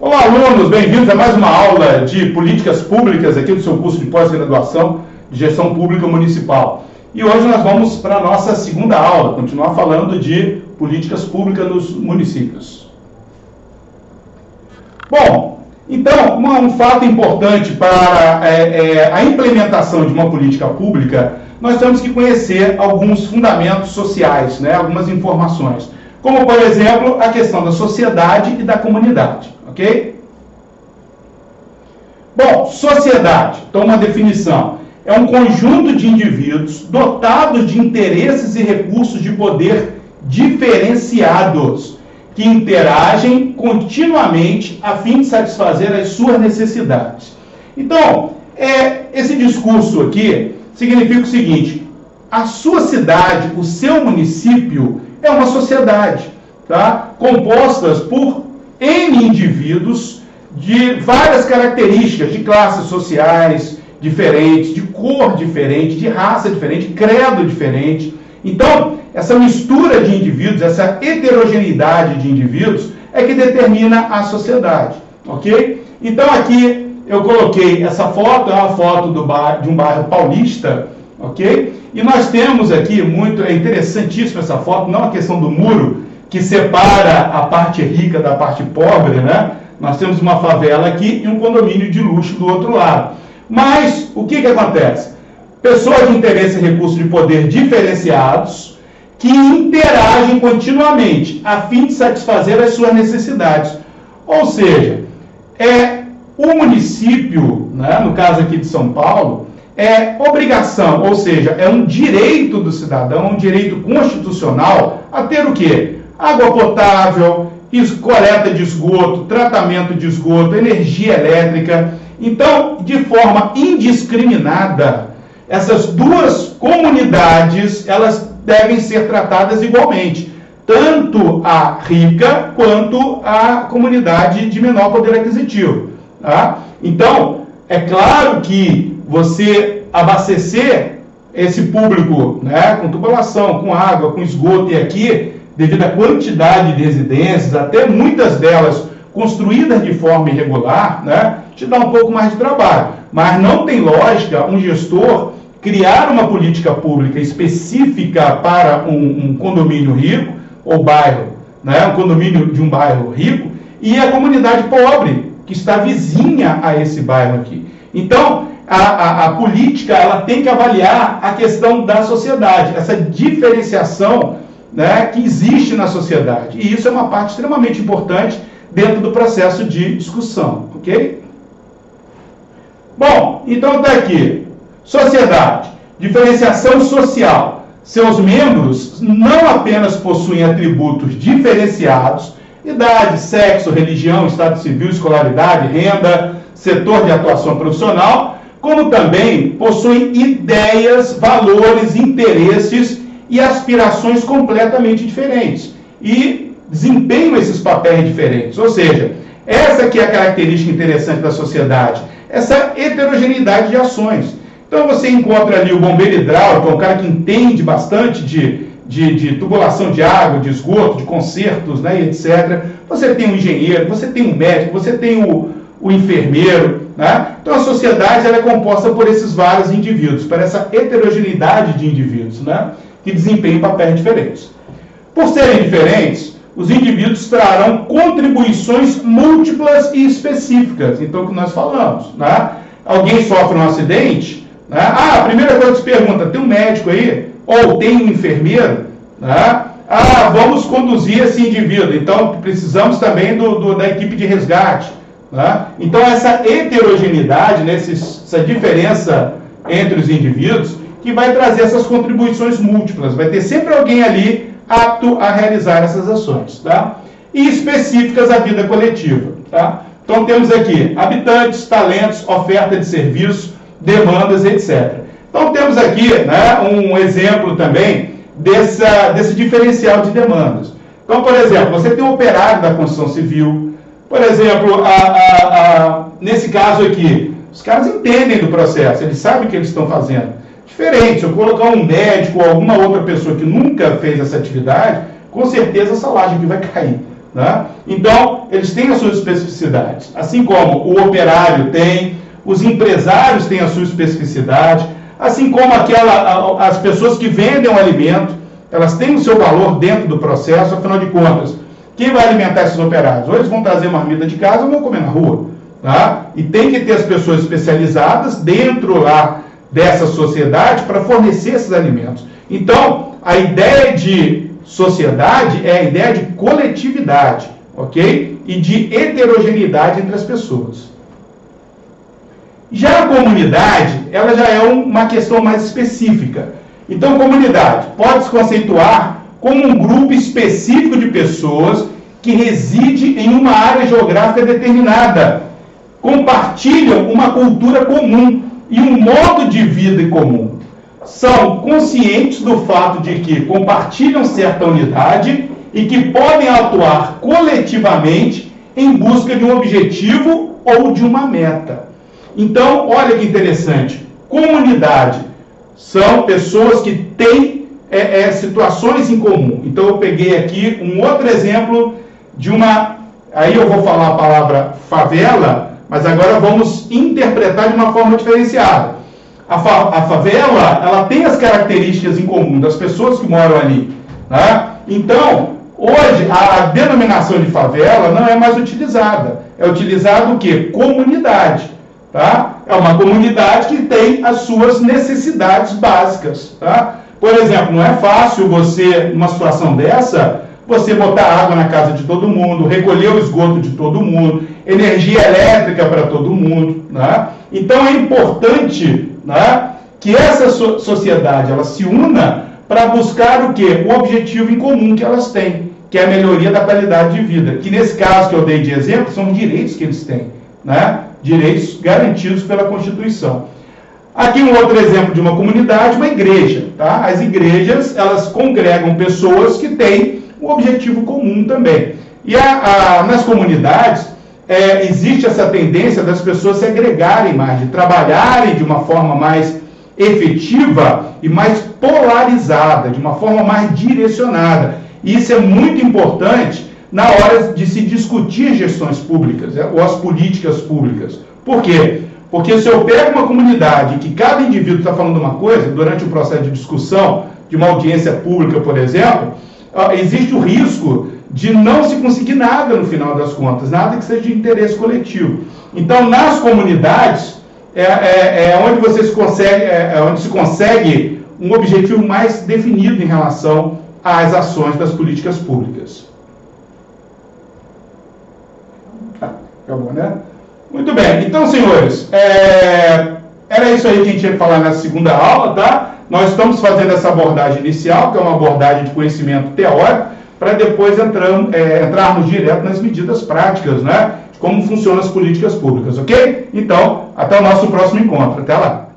Olá, alunos, bem-vindos a mais uma aula de políticas públicas aqui do seu curso de pós-graduação de gestão pública municipal. E hoje nós vamos para a nossa segunda aula, continuar falando de políticas públicas nos municípios. Bom, então, um fato importante para a implementação de uma política pública, nós temos que conhecer alguns fundamentos sociais, né, algumas informações, como, por exemplo, a questão da sociedade e da comunidade, ok? Bom, sociedade, então uma definição, é um conjunto de indivíduos dotados de interesses e recursos de poder diferenciados, que interagem continuamente a fim de satisfazer as suas necessidades. Então, esse discurso aqui significa o seguinte: a sua cidade, o seu município é uma sociedade, tá? Compostas por N indivíduos de várias características, de classes sociais diferentes, de cor diferente, de raça diferente, de credo diferente. Então, essa mistura de indivíduos, essa heterogeneidade de indivíduos é que determina a sociedade, ok? Então, aqui eu coloquei essa foto, é uma foto de um bairro paulista, ok? E nós temos aqui, é interessantíssima essa foto, não a questão do muro que separa a parte rica da parte pobre, né? Nós temos uma favela aqui e um condomínio de luxo do outro lado. Mas, o que acontece? Pessoas de interesse e recursos de poder diferenciados que interagem continuamente a fim de satisfazer as suas necessidades. Ou seja, o município, né, no caso aqui de São Paulo, é obrigação, ou seja, é um direito do cidadão, um direito constitucional a ter o quê? Água potável, coleta de esgoto, tratamento de esgoto, energia elétrica. Então, de forma indiscriminada, essas duas comunidades, elas devem ser tratadas igualmente, tanto a rica quanto a comunidade de menor poder aquisitivo. Tá? Então, é claro que você abastecer esse público, né, com tubulação, com água, com esgoto, e aqui, devido à quantidade de residências, até muitas delas construídas de forma irregular, né, te dá um pouco mais de trabalho. Mas não tem lógica um gestor criar uma política pública específica para um condomínio rico, ou bairro, né, um condomínio de um bairro rico, e a comunidade pobre, que está vizinha a esse bairro aqui. Então, a política, ela tem que avaliar a questão da sociedade, essa diferenciação, né, que existe na sociedade. E isso é uma parte extremamente importante dentro do processo de discussão, ok? Bom, então está aqui. Sociedade, diferenciação social. Seus membros não apenas possuem atributos diferenciados, idade, sexo, religião, estado civil, escolaridade, renda, setor de atuação profissional, como também possuem ideias, valores, interesses e aspirações completamente diferentes. E desempenham esses papéis diferentes. Ou seja, essa que é a característica interessante da sociedade, essa heterogeneidade de ações. Então você encontra ali o bombeiro hidráulico, um cara que entende bastante de tubulação de água, de esgoto, de consertos, né, etc. Você tem um engenheiro, você tem um médico, você tem o enfermeiro, né? Então a sociedade, ela é composta por esses vários indivíduos, por essa heterogeneidade de indivíduos, né, que desempenham papéis diferentes. Por serem diferentes, os indivíduos trarão contribuições múltiplas e específicas. Então, o que nós falamos, né? Alguém sofre um acidente, né? A primeira coisa que se pergunta, tem um médico aí? Ou tem um enfermeiro? Né? Vamos conduzir esse indivíduo. Então, precisamos também da equipe de resgate. Né? Então, essa heterogeneidade, né? Essa diferença entre os indivíduos, que vai trazer essas contribuições múltiplas. Vai ter sempre alguém ali apto a realizar essas ações, tá? E específicas à vida coletiva, tá? Então temos aqui habitantes, talentos, oferta de serviços, demandas, etc. Então temos aqui, né, um exemplo também desse diferencial de demandas. Então, por exemplo, você tem um operário da construção civil, por exemplo, nesse caso aqui, os caras entendem do processo, eles sabem o que eles estão fazendo. Diferente, se eu colocar um médico ou alguma outra pessoa que nunca fez essa atividade, com certeza essa laje aqui vai cair. né? Então, eles têm as suas especificidades, assim como o operário tem, os empresários têm a sua especificidade, assim como as pessoas que vendem o alimento, elas têm o seu valor dentro do processo. Afinal de contas, quem vai alimentar esses operários? Ou eles vão trazer marmita de casa ou vão comer na rua, tá? E tem que ter as pessoas especializadas dentro lá dessa sociedade para fornecer esses alimentos. Então, a ideia de sociedade é a ideia de coletividade, ok? E de heterogeneidade entre as pessoas. Já a comunidade, ela já é uma questão mais específica. Então, comunidade pode se conceituar como um grupo específico de pessoas que reside em uma área geográfica determinada, compartilham uma cultura comum e um modo de vida em comum. São conscientes do fato de que compartilham certa unidade e que podem atuar coletivamente em busca de um objetivo ou de uma meta. Então, olha que interessante. Comunidade são pessoas que têm situações em comum. Então, eu peguei aqui um outro exemplo de uma... Aí eu vou falar a palavra favela, mas agora vamos interpretar de uma forma diferenciada. A favela, ela tem as características em comum das pessoas que moram ali, né? Então, hoje, a denominação de favela não é mais utilizada. É utilizado o quê? Comunidade, tá? É uma comunidade que tem as suas necessidades básicas, tá? Por exemplo, não é fácil você, numa situação dessa, você botar água na casa de todo mundo, recolher o esgoto de todo mundo, energia elétrica para todo mundo, né? Então é importante, né, que essa sociedade ela se una para buscar o quê? O objetivo em comum que elas têm, que é a melhoria da qualidade de vida. Que nesse caso que eu dei de exemplo, são direitos que eles têm, né? Direitos garantidos pela Constituição. Aqui um outro exemplo de uma comunidade, uma igreja, tá? As igrejas, elas congregam pessoas que têm um objetivo comum também. E nas comunidades, existe essa tendência das pessoas se agregarem mais, de trabalharem de uma forma mais efetiva e mais polarizada, de uma forma mais direcionada. E isso é muito importante na hora de se discutir gestões públicas, ou as políticas públicas. Por quê? Porque se eu pego uma comunidade que cada indivíduo está falando uma coisa, durante o processo de discussão de uma audiência pública, por exemplo, existe o risco de não se conseguir nada no final das contas, nada que seja de interesse coletivo. Então, nas comunidades, onde se consegue um objetivo mais definido em relação às ações das políticas públicas. Acabou, né? Muito bem. Então, senhores, era isso aí que a gente ia falar na segunda aula, tá? Nós estamos fazendo essa abordagem inicial, que é uma abordagem de conhecimento teórico, para depois entrarmos direto nas medidas práticas, né? De como funcionam as políticas públicas, ok? Então, até o nosso próximo encontro. Até lá.